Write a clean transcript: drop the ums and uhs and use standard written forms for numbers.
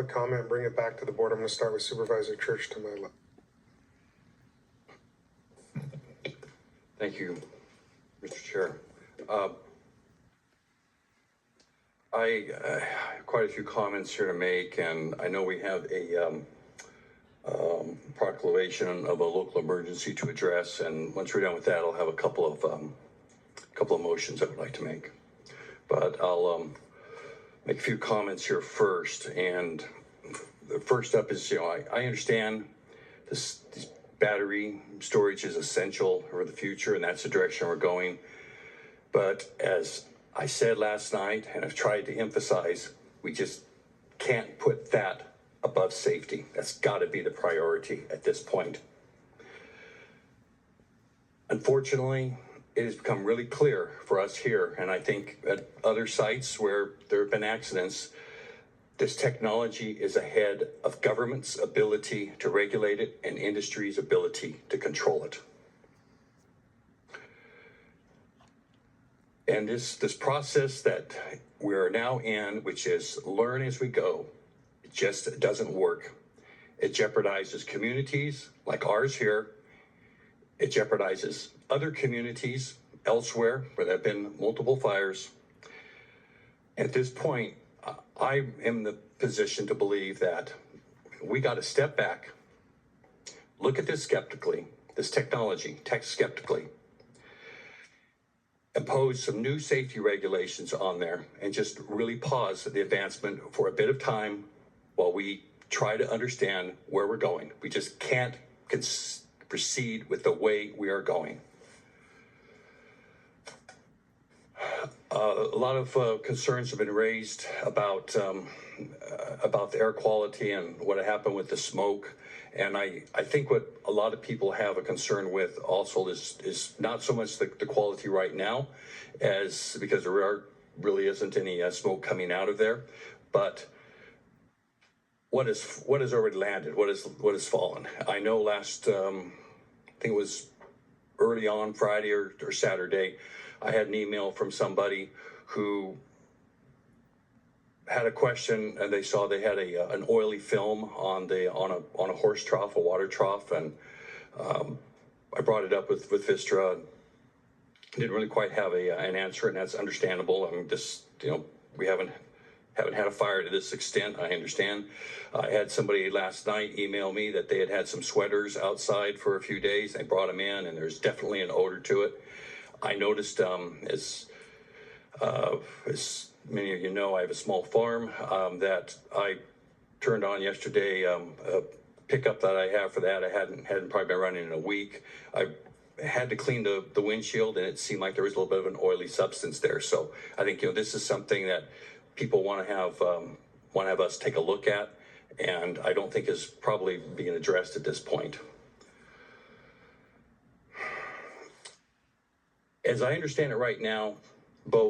public comment and bring it back to the board. I'm going to start with Supervisor Church to my left. Thank you, Mr. Chair. I have quite a few comments here to make, and I know we have a proclamation of a local emergency to address, and once we're done with that, I'll have a couple of motions I would like to make. But I'll make a few comments here first, and the first up is, I understand this battery storage is essential for the future, and that's the direction we're going. But as I said last night, and I've tried to emphasize, we just can't put that above safety. That's got to be the priority at this point. Unfortunately, it has become really clear for us here, and I think at other sites where there have been accidents, this technology is ahead of government's ability to regulate it and industry's ability to control it. And this process that we're now in, which is learn as we go, it just doesn't work. It jeopardizes communities like ours here. It jeopardizes other communities elsewhere where there have been multiple fires. At this point, I am in the position to believe that we got to step back, look at this skeptically, this technology, skeptically, impose some new safety regulations on there, and just really pause the advancement for a bit of time while we try to understand where we're going. We just can't proceed with the way we are going. A lot of concerns have been raised about the air quality and what happened with the smoke. And I think what a lot of people have a concern with also is not so much the quality right now, as because there really isn't any smoke coming out of there, but what has already landed, what has fallen. I know last, I think it was early on Friday or Saturday, I had an email from somebody who had a question, and they saw they had an oily film on a horse trough, a water trough, and I brought it up with Vistra. Didn't really quite have an answer, and that's understandable. I mean, we haven't had a fire to this extent. I understand. I had somebody last night email me that they had some sweaters outside for a few days. They brought them in, and there's definitely an odor to it. I noticed, as many of you know, I have a small farm that I turned on yesterday. A pickup that I have for that, I hadn't probably been running in a week. I had to clean the windshield, and it seemed like there was a little bit of an oily substance there. So I think this is something that people want to have us take a look at, and I don't think is probably being addressed at this point. As I understand it right now, BoS